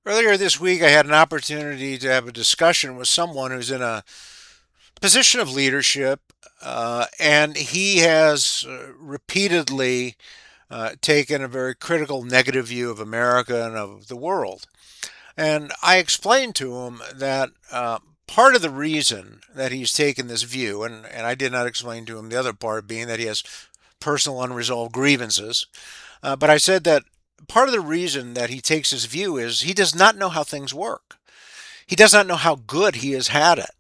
Earlier this week, I had an opportunity to have a discussion with someone who's in a position of leadership, and he has repeatedly taken a very critical negative view of America and of the world. And I explained to him that part of the reason that he's taken this view, and I did not explain to him the other part being that he has personal unresolved grievances, but I said that part of the reason that he takes his view is he does not know how things work. He does not know how good he has had it.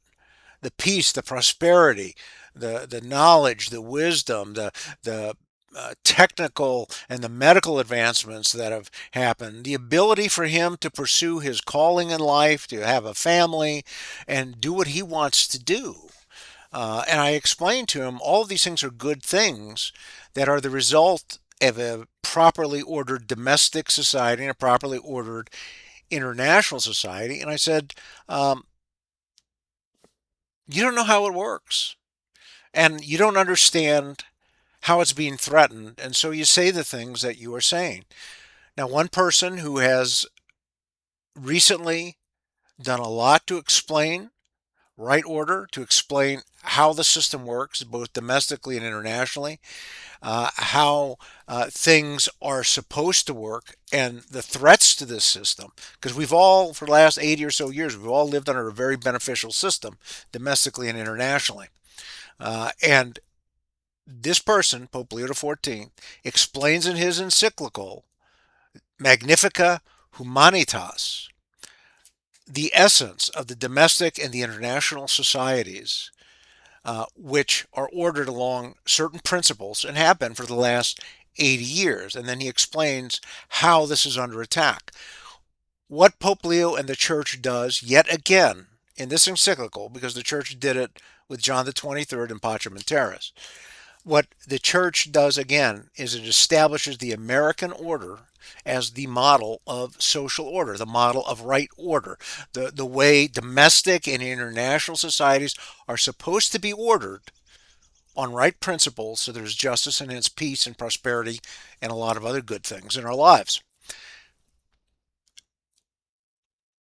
The peace, the prosperity, the knowledge, the wisdom, the technical and the medical advancements that have happened, the ability for him to pursue his calling in life, to have a family, and do what he wants to do. And I explained to him all of these things are good things that are the result of a properly ordered domestic society and a properly ordered international society. And I said, you don't know how it works, and you don't understand how it's being threatened. And so you say the things that you are saying. Now, one person who has recently done a lot to explain right order, to explain how the system works, both domestically and internationally, how things are supposed to work, and the threats to this system. Because we've all, for the last 80 or so years, we've all lived under a very beneficial system, domestically and internationally. And this person, Pope Leo XIV, explains in his encyclical, Magnifica Humanitas, the essence of the domestic and the international societies, which are ordered along certain principles and have been for the last 80 years. And then he explains how this is under attack. What Pope Leo and the Church does, yet again, in this encyclical, because the Church did it with John the 23rd in Pacem in Terris, what the Church does again is it establishes the American order as the model of social order, the model of right order, the way domestic and international societies are supposed to be ordered on right principles so there's justice and hence peace and prosperity and a lot of other good things in our lives.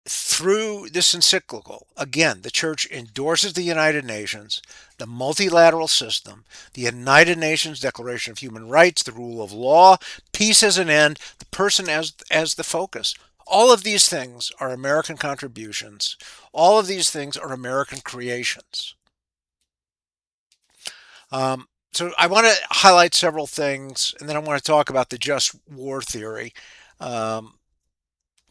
Through this encyclical, again, the Church endorses the United Nations, the multilateral system, the United Nations Declaration of Human Rights, the rule of law, peace as an end, the person as the focus. All of these things are American contributions. All of these things are American creations. So I want to highlight several things, and then I want to talk about the just war theory. Um,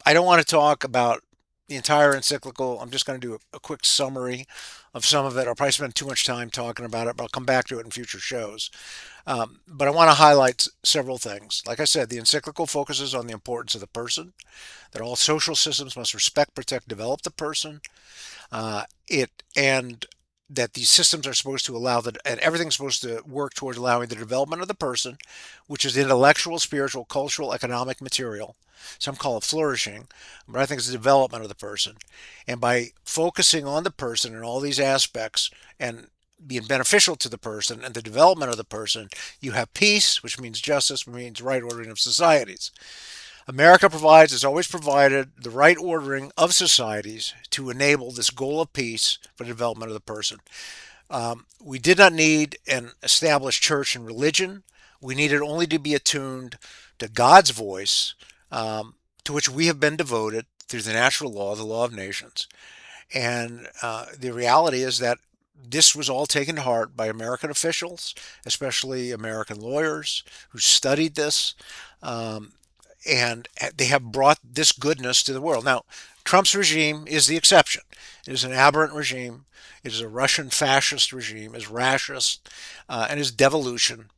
I don't want to talk about the entire encyclical. I'm just going to do a quick summary of some of it. I'll probably spend too much time talking about it, but I'll come back to it in future shows. But I want to highlight several things. Like I said, the encyclical focuses on the importance of the person, that all social systems must respect, protect, develop the person. And that these systems are supposed to allow that, and everything's supposed to work towards allowing the development of the person, which is intellectual, spiritual, cultural, economic, material. Some call it flourishing, but I think it's the development of the person. And by focusing on the person and all these aspects and being beneficial to the person and the development of the person, you have peace, which means justice, which means right ordering of societies. America provides, has always provided, the right ordering of societies to enable this goal of peace for the development of the person. We did not need an established church and religion. We needed only to be attuned to God's voice, to which we have been devoted through the natural law, the law of nations. And the reality is that this was all taken to heart by American officials, especially American lawyers who studied this. Um, and they have brought this goodness to the world. Now, Trump's regime is the exception. It is an aberrant regime. It is a Russian fascist regime, is racist, and is devolution.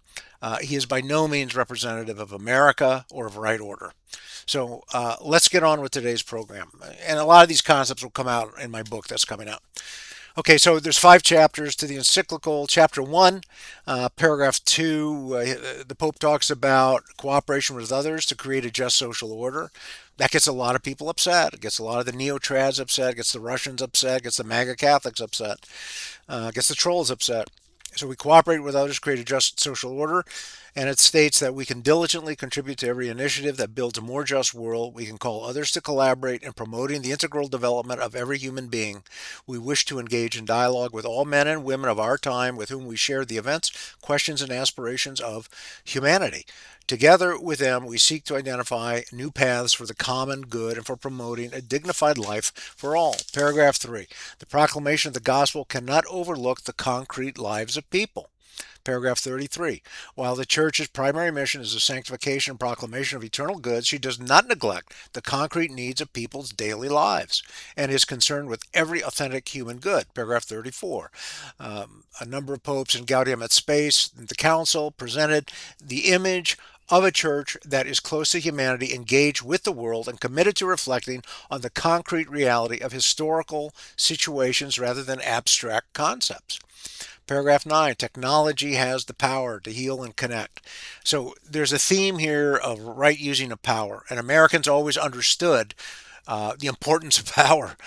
He is by no means representative of America or of right order. So let's get on with today's program. And a lot of these concepts will come out in my book that's coming out. Okay, so there's 5 chapters to the encyclical. Chapter 1, paragraph 2, the Pope talks about cooperation with others to create a just social order. That gets a lot of people upset. It gets a lot of the neo-trads upset. It gets the Russians upset. It gets the MAGA Catholics upset. It gets the trolls upset. So we cooperate with others, create a just social order. And it states that we can diligently contribute to every initiative that builds a more just world. We can call others to collaborate in promoting the integral development of every human being. We wish to engage in dialogue with all men and women of our time with whom we share the events, questions, and aspirations of humanity. Together with them, we seek to identify new paths for the common good and for promoting a dignified life for all. Paragraph 3. The proclamation of the gospel cannot overlook the concrete lives of people. Paragraph 33. While the Church's primary mission is the sanctification and proclamation of eternal goods, she does not neglect the concrete needs of people's daily lives and is concerned with every authentic human good. Paragraph 34. A number of popes in Gaudium et Spes, the Council, presented the image of a church that is close to humanity, engaged with the world, and committed to reflecting on the concrete reality of historical situations rather than abstract concepts. Paragraph 9, technology has the power to heal and connect. So there's a theme here of right using of power, and Americans always understood the importance of power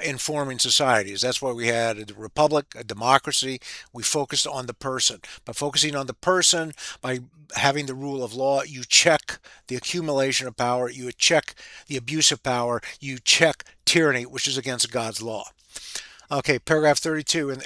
in forming societies. That's why we had a republic, a democracy. We focused on the person. By focusing on the person, by having the rule of law, you check the accumulation of power, you check the abuse of power, you check tyranny, which is against God's law. Okay, paragraph 32, and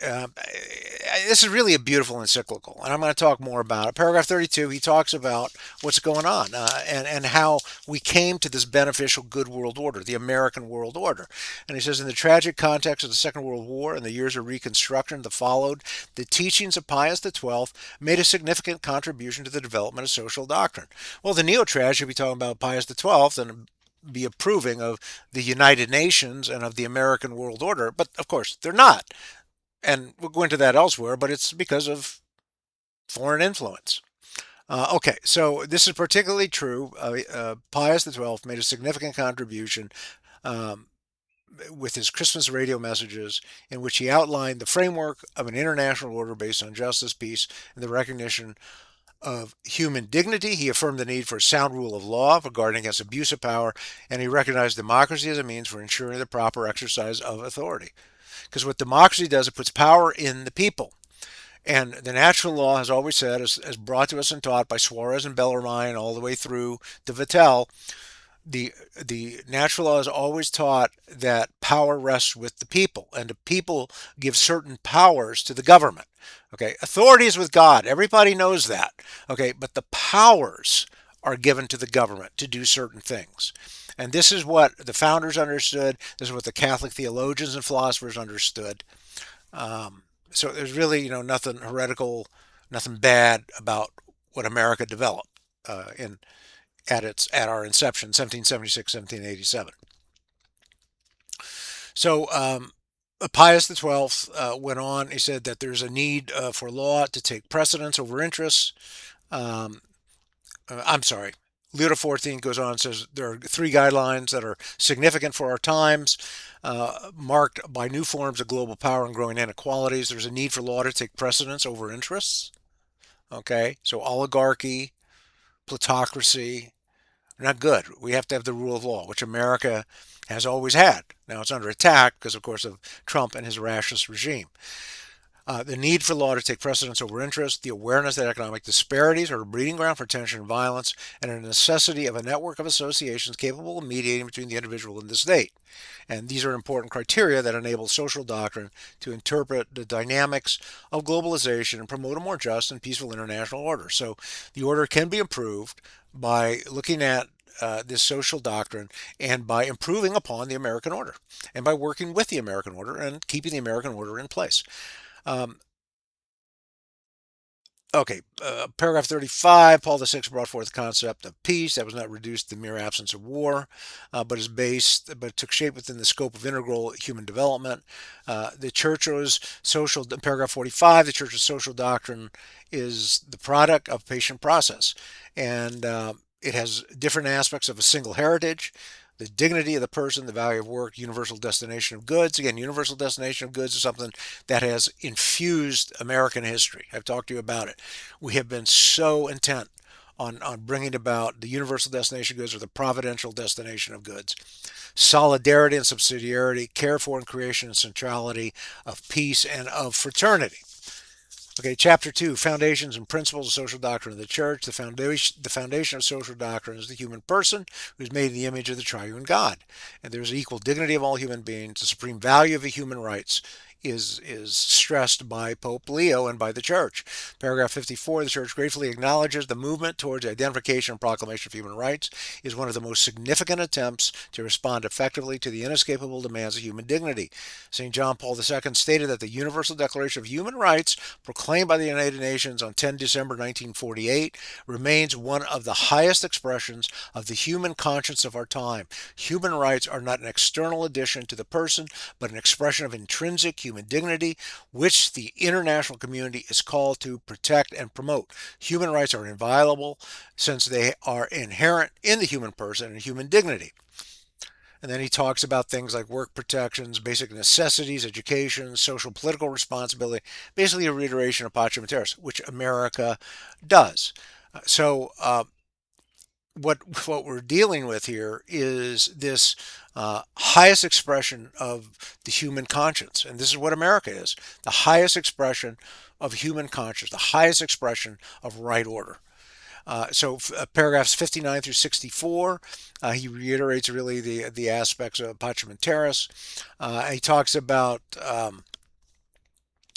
this is really a beautiful encyclical, and I'm going to talk more about it. Paragraph 32, he talks about what's going on and how we came to this beneficial good world order, the American world order. And he says, in the tragic context of the Second World War and the years of Reconstruction that followed, the teachings of Pius XII made a significant contribution to the development of social doctrine. Well, the neo-trad should be talking about Pius XII and be approving of the United Nations and of the American world order, but of course they're not. And we'll go into that elsewhere, but it's because of foreign influence. Okay, so this is particularly true. Pius XII made a significant contribution um, with his Christmas radio messages, in which he outlined the framework of an international order based on justice, peace, and the recognition of human dignity. He affirmed the need for a sound rule of law regarding against abuse of power, and he recognized democracy as a means for ensuring the proper exercise of authority. Because what democracy does, it puts power in the people. And the natural law has always said, as brought to us and taught by Suarez and Bellarmine all the way through to Vattel, the natural law has always taught that power rests with the people, and the people give certain powers to the government. Okay, authority is with God. Everybody knows that. Okay, but the powers are given to the government to do certain things. And this is what the founders understood. This is what the Catholic theologians and philosophers understood. So there's really, nothing heretical, nothing bad about what America developed in at our inception, 1776, 1787. So Pius XII went on. He said that there's a need for law to take precedence over interests. Um, I'm sorry. Leo XIV goes on and says there are three guidelines that are significant for our times, marked by new forms of global power and growing inequalities. There's a need for law to take precedence over interests. Okay, so oligarchy, plutocracy, not good. We have to have the rule of law, which America has always had. Now it's under attack because, of course, of Trump and his rationalist regime. The need for law to take precedence over interest, the awareness that economic disparities are a breeding ground for tension and violence, and a necessity of a network of associations capable of mediating between the individual and the state. And these are important criteria that enable social doctrine to interpret the dynamics of globalization and promote a more just and peaceful international order. So the order can be improved by looking at this social doctrine and by improving upon the American order and by working with the American order and keeping the American order in place. Um, Okay, paragraph 35, Paul VI brought forth the concept of peace that was not reduced to the mere absence of war, but took shape within the scope of integral human development. The Church's social, paragraph 45, the Church's social doctrine is the product of patient process, and it has different aspects of a single heritage. The dignity of the person, the value of work, universal destination of goods. Again, universal destination of goods is something that has infused American history. I've talked to you about it. We have been so intent on bringing about the universal destination of goods or the providential destination of goods. Solidarity and subsidiarity, care for and creation and centrality, of peace and of fraternity. Okay, chapter 2, foundations and principles of social doctrine of the church. The foundation of social doctrine is the human person who is made in the image of the triune God. And there's equal dignity of all human beings. The supreme value of the human rights is stressed by Pope Leo and by the church. Paragraph 54, the church gratefully acknowledges the movement towards the identification and proclamation of human rights is one of the most significant attempts to respond effectively to the inescapable demands of human dignity. St. John Paul II stated that the Universal Declaration of Human Rights, proclaimed by the United Nations on 10 December 1948, remains one of the highest expressions of the human conscience of our time. Human rights are not an external addition to the person, but an expression of intrinsic human dignity, which the international community is called to protect and promote. Human rights are inviolable since they are inherent in the human person and human dignity. And then he talks about things like work protections, basic necessities, education, social political responsibility, basically a reiteration of Pacem in Terris, which America does. So what we're dealing with here is this highest expression of the human conscience, and this is what America is: the highest expression of human conscience, the highest expression of right order. Paragraphs 59 through 64, he reiterates really the aspects of Pacem in Terris. He talks about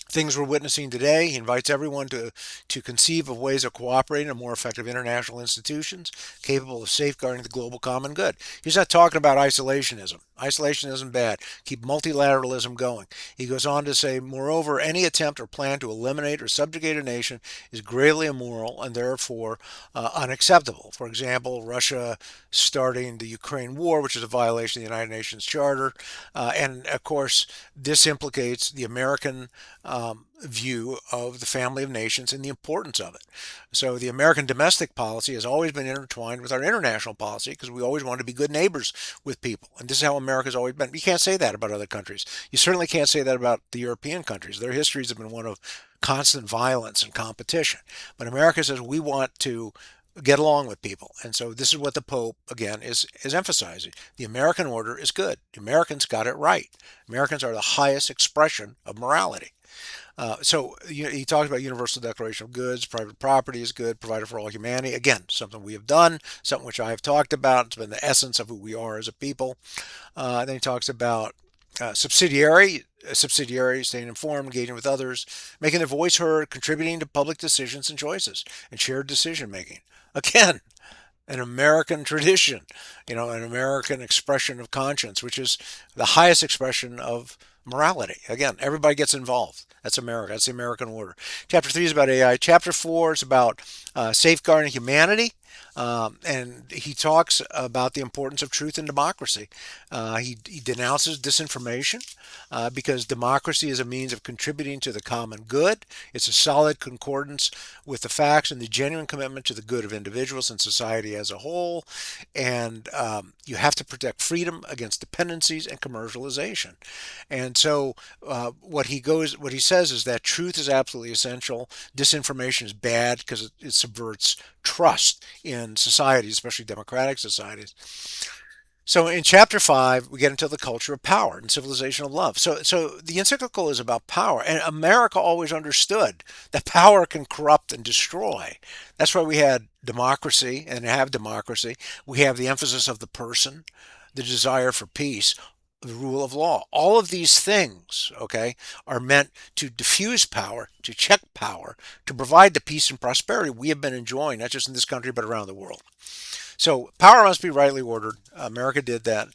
things we're witnessing today. He invites everyone to conceive of ways of cooperating in more effective international institutions capable of safeguarding the global common good. He's not talking about isolationism. Isolationism bad. Keep multilateralism going. He goes on to say, moreover, any attempt or plan to eliminate or subjugate a nation is gravely immoral and therefore unacceptable. For example, Russia starting the Ukraine war, which is a violation of the United Nations Charter. And of course, this implicates the American view of the family of nations and the importance of it. So the American domestic policy has always been intertwined with our international policy because we always want to be good neighbors with people. And this is how America's always been. You can't say that about other countries. You certainly can't say that about the European countries. Their histories have been one of constant violence and competition. But America says we want to get along with people. And so this is what the Pope, again, is emphasizing. The American order is good. The Americans got it right. Americans are the highest expression of morality. He talks about Universal Declaration of Goods, private property is good, provided for all humanity. Again, something we have done, something which I have talked about. It's been the essence of who we are as a people. Then he talks about subsidiary, staying informed, engaging with others, making their voice heard, contributing to public decisions and choices, and shared decision making. Again, an American tradition, an American expression of conscience, which is the highest expression of morality. Again, everybody gets involved. That's America. That's the American order. Chapter 3 is about AI. Chapter 4 is about safeguarding humanity. And he talks about the importance of truth and democracy. He denounces disinformation because democracy is a means of contributing to the common good. It's a solid concordance with the facts and the genuine commitment to the good of individuals and society as a whole. And you have to protect freedom against dependencies and commercialization. And so what he says is that truth is absolutely essential. Disinformation is bad because it subverts trust in societies, especially democratic societies. So in chapter 5, we get into the culture of power and civilization of love. So the encyclical is about power, and America always understood that power can corrupt and destroy. That's why we had democracy and have democracy. We have the emphasis of the person, the desire for peace, the rule of law. All of these things, okay, are meant to diffuse power, to check power, to provide the peace and prosperity we have been enjoying, not just in this country, but around the world. So power must be rightly ordered. America did that.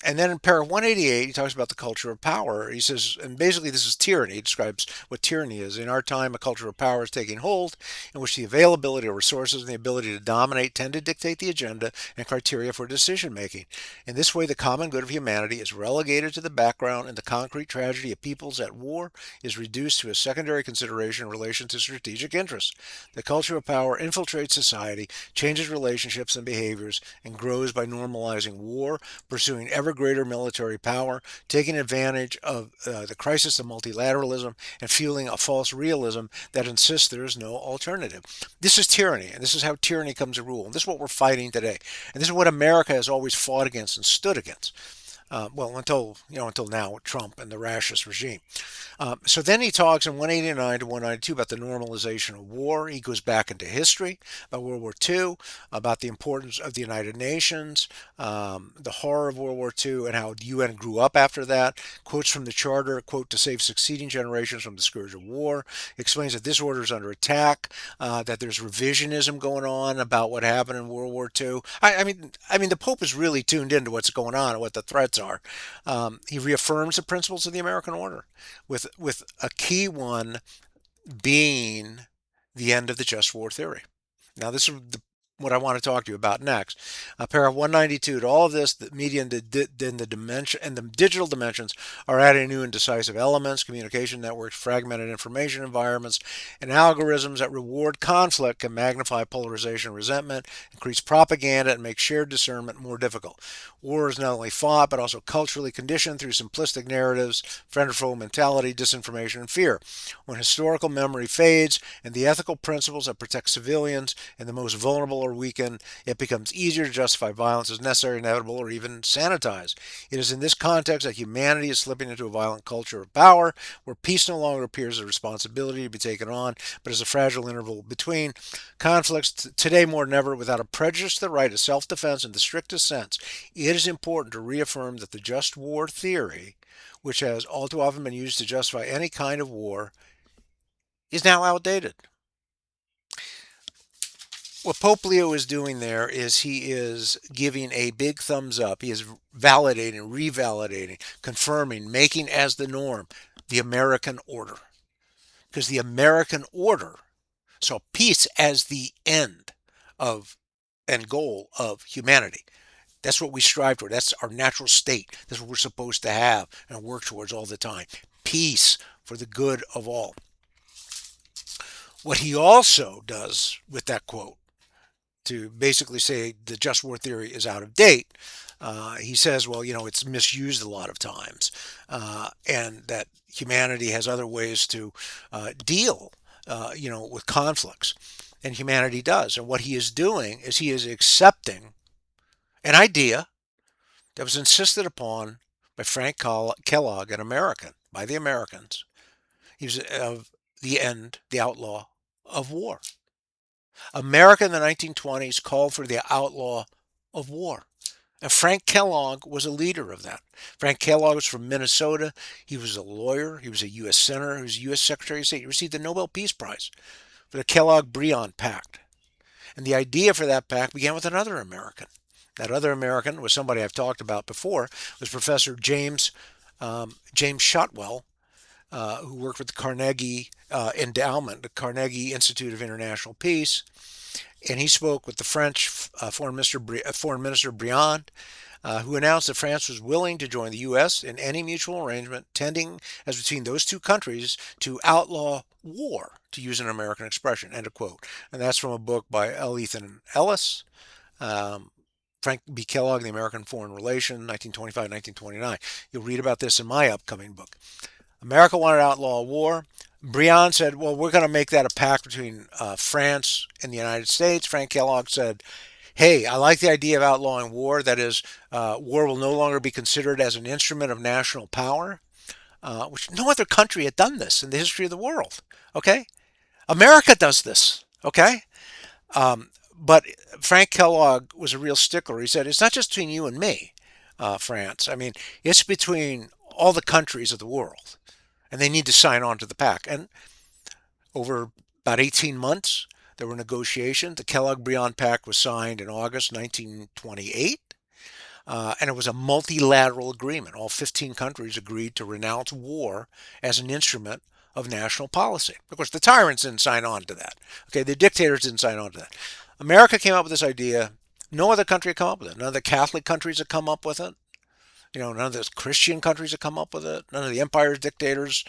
And then in paragraph 188, he talks about the culture of power. He says, and basically this is tyranny. He describes what tyranny is. In our time, a culture of power is taking hold in which the availability of resources and the ability to dominate tend to dictate the agenda and criteria for decision making. In this way, the common good of humanity is relegated to the background and the concrete tragedy of peoples at war is reduced to a secondary consideration in relation to strategic interests. The culture of power infiltrates society, changes relationships and behaviors, and grows by normalizing war, pursuing ever greater military power, taking advantage of the crisis of multilateralism, and fueling a false realism that insists there is no alternative. This is tyranny, and this is how tyranny comes to rule. And this is what we're fighting today. And this is what America has always fought against and stood against. Well, until now with Trump and the racist regime. So then he talks in 189 to 192 about the normalization of war. He goes back into history about World War II, about the importance of the United Nations, the horror of World War II, and how the UN grew up after that. Quotes from the Charter, quote, to save succeeding generations from the scourge of war. Explains that this order is under attack, that there's revisionism going on about what happened in World War II. I mean, the Pope is really tuned into what's going on and what the threats are. He reaffirms the principles of the American order, with a key one being the end of the just war theory. Now, this is what I want to talk to you about next. Paragraph 192. To all of this, the media and the dimension and the digital dimensions are adding new and decisive elements: communication networks, fragmented information environments, and algorithms that reward conflict can magnify polarization and resentment, increase propaganda, and make shared discernment more difficult. War is not only fought but also culturally conditioned through simplistic narratives, friend or foe mentality, disinformation, and fear. When historical memory fades and the ethical principles that protect civilians and the most vulnerable are weakened, it becomes easier to justify violence as necessary, inevitable, or even sanitized. It is in this context that humanity is slipping into a violent culture of power, where peace no longer appears as a responsibility to be taken on, but as a fragile interval between conflicts. Today, more than ever, without a prejudice to the right of self-defense in the strictest sense, it is important to reaffirm that the just war theory, which has all too often been used to justify any kind of war, is now outdated. What Pope Leo is doing there is he is giving a big thumbs up. He is validating, revalidating, confirming, making as the norm the American order. Because the American order saw peace as the end of and goal of humanity. That's what we strive toward. That's our natural state. That's what we're supposed to have and work towards all the time. Peace for the good of all. What he also does with that quote to basically say the just war theory is out of date. He says, well, it's misused a lot of times, and that humanity has other ways to deal, with conflicts, and humanity does. And what he is doing is he is accepting an idea that was insisted upon by Frank Kellogg, an American, by the Americans. He was of the end, the outlaw of war. America in the 1920s called for the outlaw of war. And Frank Kellogg was a leader of that. Frank Kellogg was from Minnesota. He was a lawyer. He was a U.S. Senator. He was a U.S. Secretary of State. He received the Nobel Peace Prize for the Kellogg-Briand Pact. And the idea for that pact began with another American. That other American was somebody I've talked about before, was Professor James Shotwell, who worked with the Carnegie Endowment, the Carnegie Institute of International Peace, and he spoke with the French Foreign Minister Briand, who announced that France was willing to join the U.S. in any mutual arrangement tending as between those two countries to outlaw war, to use an American expression, end of quote. And that's from a book by L. Ethan Ellis, Frank B. Kellogg, The American Foreign Relation, 1925-1929. You'll read about this in my upcoming book. America wanted to outlaw war. Briand said, well, we're going to make that a pact between France and the United States. Frank Kellogg said, hey, I like the idea of outlawing war. That is, war will no longer be considered as an instrument of national power, which no other country had done this in the history of the world. Okay? America does this. Okay? But Frank Kellogg was a real stickler. He said, it's not just between you and me, France. I mean, it's between all the countries of the world. And they need to sign on to the pact. And over about 18 months, there were negotiations. The Kellogg-Briand Pact was signed in August 1928. And it was a multilateral agreement. All 15 countries agreed to renounce war as an instrument of national policy. Of course, the tyrants didn't sign on to that. Okay, the dictators didn't sign on to that. America came up with this idea. No other country had come up with it. None of the Catholic countries had come up with it. None of the Christian countries had come up with it. None of the empire's dictators,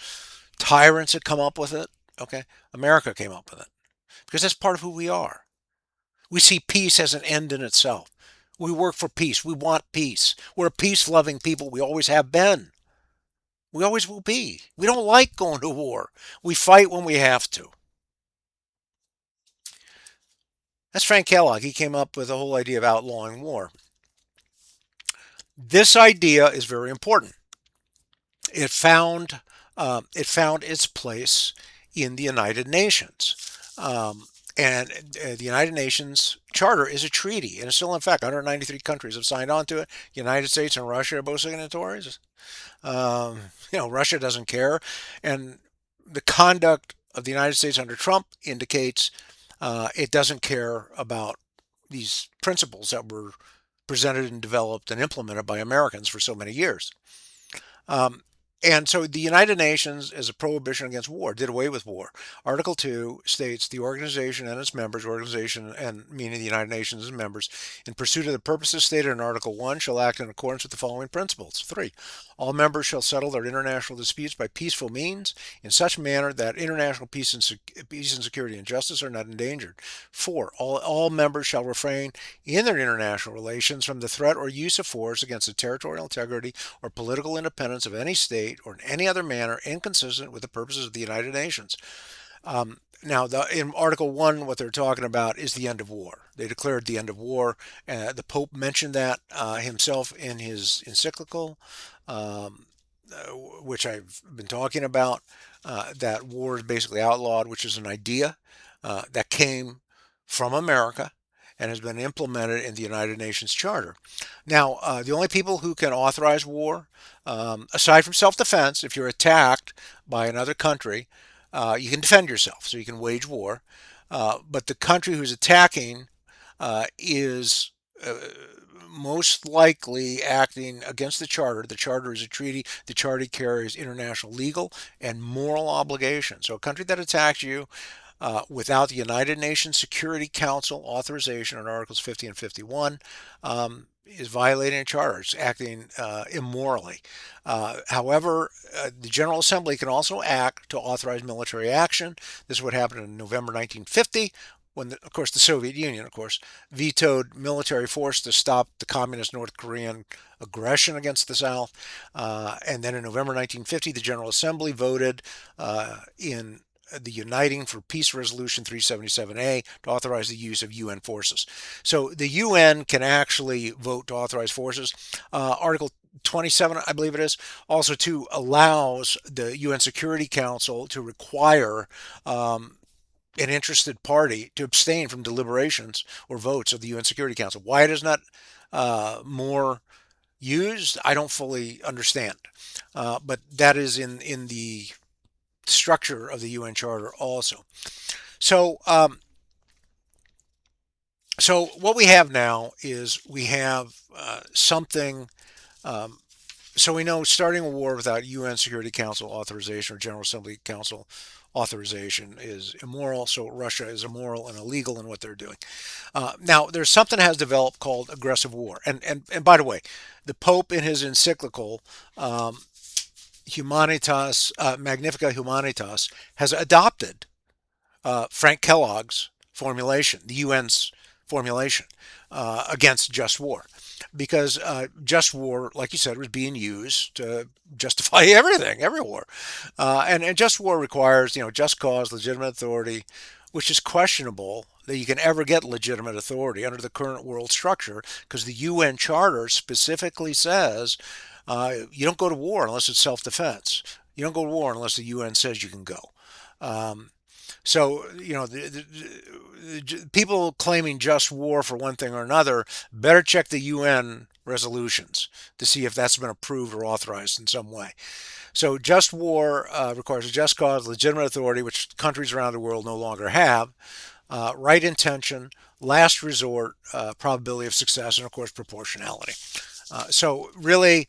tyrants had come up with it. Okay, America came up with it because that's part of who we are. We see peace as an end in itself. We work for peace. We want peace. We're a peace-loving people. We always have been. We always will be. We don't like going to war. We fight when we have to. That's Frank Kellogg. He came up with the whole idea of outlawing war. This idea is very important. It found it found its place in the United Nations. Um, and the United Nations Charter is a treaty, and it's still in effect. 193 countries have signed on to it. The United States and Russia are both signatories. Russia doesn't care, and the conduct of the United States under Trump indicates it doesn't care about these principles that were presented and developed and implemented by Americans for so many years. Um, and so the United Nations, as a prohibition against war, did away with war. Article 2 states the organization and its members, organization and meaning the United Nations and members, in pursuit of the purposes stated in Article 1, shall act in accordance with the following principles. 3. All members shall settle their international disputes by peaceful means in such manner that international peace and security and justice are not endangered. 4. All members shall refrain in their international relations from the threat or use of force against the territorial integrity or political independence of any state or in any other manner inconsistent with the purposes of the United Nations. In Article 1, what they're talking about is the end of war. They declared the end of war. The Pope mentioned that himself in his encyclical, um, which I've been talking about, that war is basically outlawed, which is an idea that came from America and has been implemented in the United Nations Charter. Now, the only people who can authorize war, aside from self defense, if you're attacked by another country, you can defend yourself, so you can wage war. But the country who's attacking is most likely acting against the Charter. The Charter is a treaty. The Charter carries international legal and moral obligations. So a country that attacks you without the United Nations Security Council authorization in Articles 50 and 51 is violating a charter. It's acting immorally. However, the General Assembly can also act to authorize military action. This is what happened in November 1950 when, of course, the Soviet Union, of course, vetoed military force to stop the communist North Korean aggression against the South. And then in November 1950, the General Assembly voted in the Uniting for Peace Resolution 377A to authorize the use of UN forces. So the UN can actually vote to authorize forces. Article 27, I believe it is, also too allows the UN Security Council to require an interested party to abstain from deliberations or votes of the UN Security Council. Why it is not more used, I don't fully understand. But that is in the structure of the UN Charter also. So, so what we have now is we have something. Um, so we know starting a war without UN Security Council authorization or General Assembly Council authorization is immoral. So Russia is immoral and illegal in what they're doing. Now there's something that has developed called aggressive war. And by the way, the Pope in his encyclical Humanitas, Magnifica Humanitas, has adopted Frank Kellogg's formulation, the UN's formulation against just war. Because just war, like you said, was being used to justify everything, every war. And just war requires, just cause, legitimate authority, which is questionable that you can ever get legitimate authority under the current world structure because the UN Charter specifically says you don't go to war unless it's self-defense. You don't go to war unless the UN says you can go. Um, the people claiming just war for one thing or another better check the UN resolutions to see if that's been approved or authorized in some way. So just war requires a just cause, legitimate authority, which countries around the world no longer have, right intention, last resort, probability of success, and of course proportionality. So really,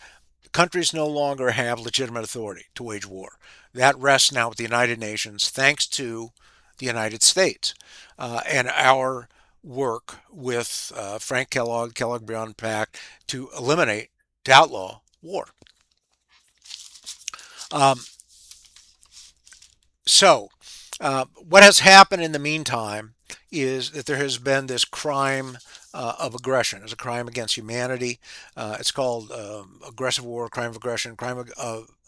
countries no longer have legitimate authority to wage war. That rests now with the United Nations, thanks to the United States and our work with Frank Kellogg, Kellogg-Briand Pact to eliminate, to outlaw war. Um, what has happened in the meantime is that there has been this crime of aggression. It's a crime against humanity. It's called aggressive war, crime of aggression,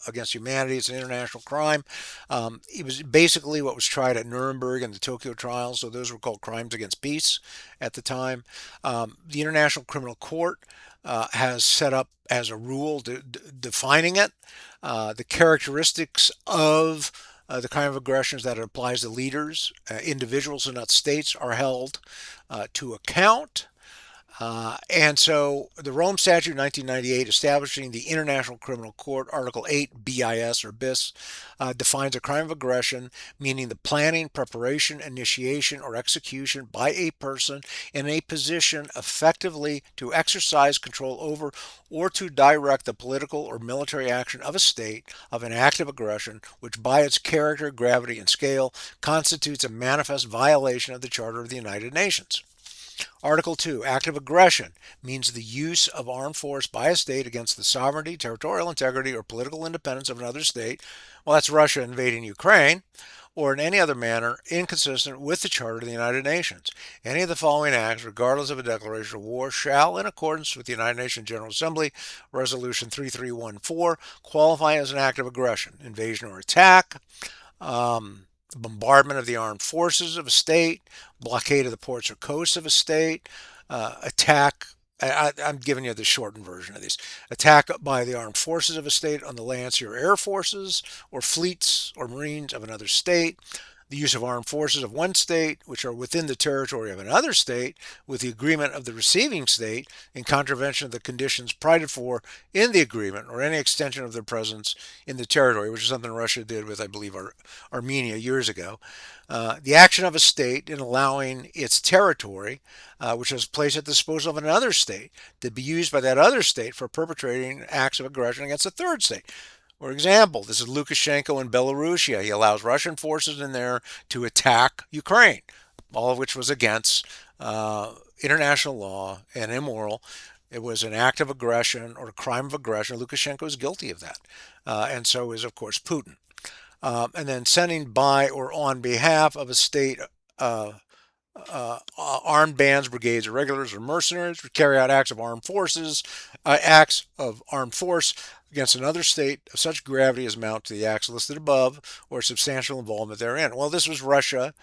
against humanity. It's an international crime. It was basically what was tried at Nuremberg and the Tokyo trials. So those were called crimes against peace at the time. The International Criminal Court has set up as a rule defining it, the characteristics of the kind of aggressions that it applies to leaders, individuals, and not states are held to account. And so the Rome Statute 1998 establishing the International Criminal Court, Article 8 BIS or BIS, defines a crime of aggression, meaning the planning, preparation, initiation, or execution by a person in a position effectively to exercise control over or to direct the political or military action of a state of an act of aggression, which by its character, gravity, and scale constitutes a manifest violation of the Charter of the United Nations. Article 2, active aggression means the use of armed force by a state against the sovereignty, territorial integrity, or political independence of another state. Well, that's Russia invading Ukraine, or in any other manner inconsistent with the Charter of the United Nations. Any of the following acts, regardless of a declaration of war, shall, in accordance with the United Nations General Assembly Resolution 3314, qualify as an act of aggression: invasion or attack, bombardment of the armed forces of a state, blockade of the ports or coasts of a state, attack. I'm giving you the shortened version of these. Attack by the armed forces of a state on the land, sea, or air forces, or fleets or marines of another state. The use of armed forces of one state, which are within the territory of another state, with the agreement of the receiving state, in contravention of the conditions provided for in the agreement, or any extension of their presence in the territory, which is something Russia did with, I believe, Armenia years ago. The action of a state in allowing its territory, which is placed at the disposal of another state, to be used by that other state for perpetrating acts of aggression against a third state. For example, this is Lukashenko in Belarusia. He allows Russian forces in there to attack Ukraine, all of which was against international law and immoral. It was an act of aggression or a crime of aggression. Lukashenko is guilty of that. And so is, of course, Putin. And then sending by or on behalf of a state armed bands, brigades, or regulars, or mercenaries would carry out acts of armed force against another state of such gravity as amount to the acts listed above or substantial involvement therein. Well, this was Russia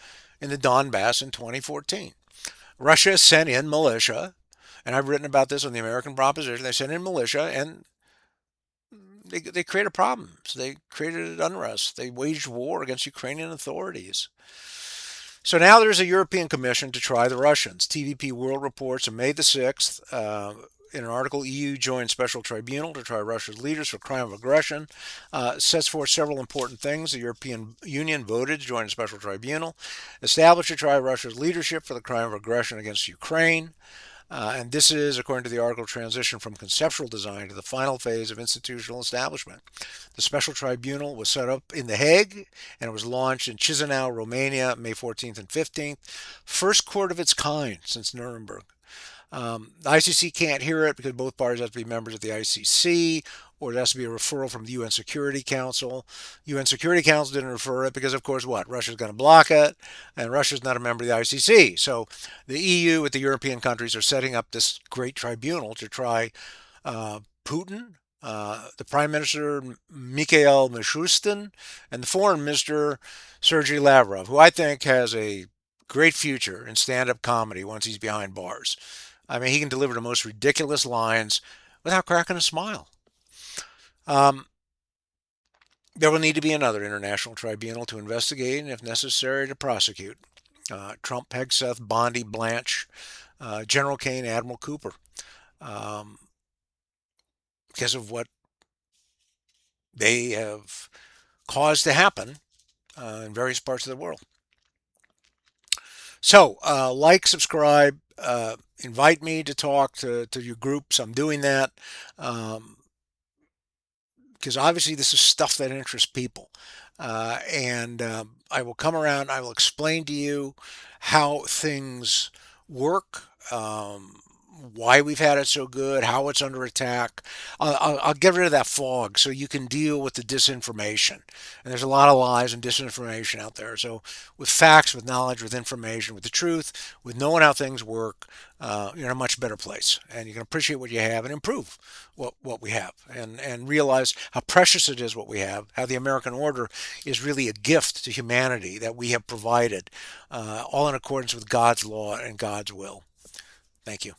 in the Donbass in 2014. Russia sent in militia, and I've written about this on the American Proposition. They sent in militia, and they created problems. They created unrest. They waged war against Ukrainian authorities. So now there's a European Commission to try the Russians. TVP World reports on May the 6th, in an article, EU joins special tribunal to try Russia's leaders for crime of aggression. Sets forth several important things. The European Union voted to join a special tribunal, established to try Russia's leadership for the crime of aggression against Ukraine. And this is, according to the article, transition from conceptual design to the final phase of institutional establishment. The special tribunal was set up in The Hague, and it was launched in Chisinau, Romania, May 14th and 15th. First court of its kind since Nuremberg. The ICC can't hear it because both parties have to be members of the ICC, or there has to be a referral from the UN Security Council. UN Security Council didn't refer it because, of course, what? Russia's going to block it, and Russia's not a member of the ICC. So the EU with the European countries are setting up this great tribunal to try Putin, the Prime Minister Mikhail Mishustin, and the Foreign Minister Sergei Lavrov, who I think has a great future in stand-up comedy once he's behind bars. I mean, he can deliver the most ridiculous lines without cracking a smile. There will need to be another international tribunal to investigate and, if necessary, to prosecute Trump, Hegseth, Bondi, Blanche, General Kane, Admiral Cooper, because of what they have caused to happen in various parts of the world. So, like, subscribe, invite me to talk to your groups. I'm doing that because obviously this is stuff that interests people. And I will come around, I will explain to you how things work, why we've had it so good, how it's under attack. I'll get rid of that fog so you can deal with the disinformation. And there's a lot of lies and disinformation out there. So with facts, with knowledge, with information, with the truth, with knowing how things work, you're in a much better place. And you can appreciate what you have and improve what we have. And realize how precious it is what we have, how the American order is really a gift to humanity that we have provided, all in accordance with God's law and God's will. Thank you.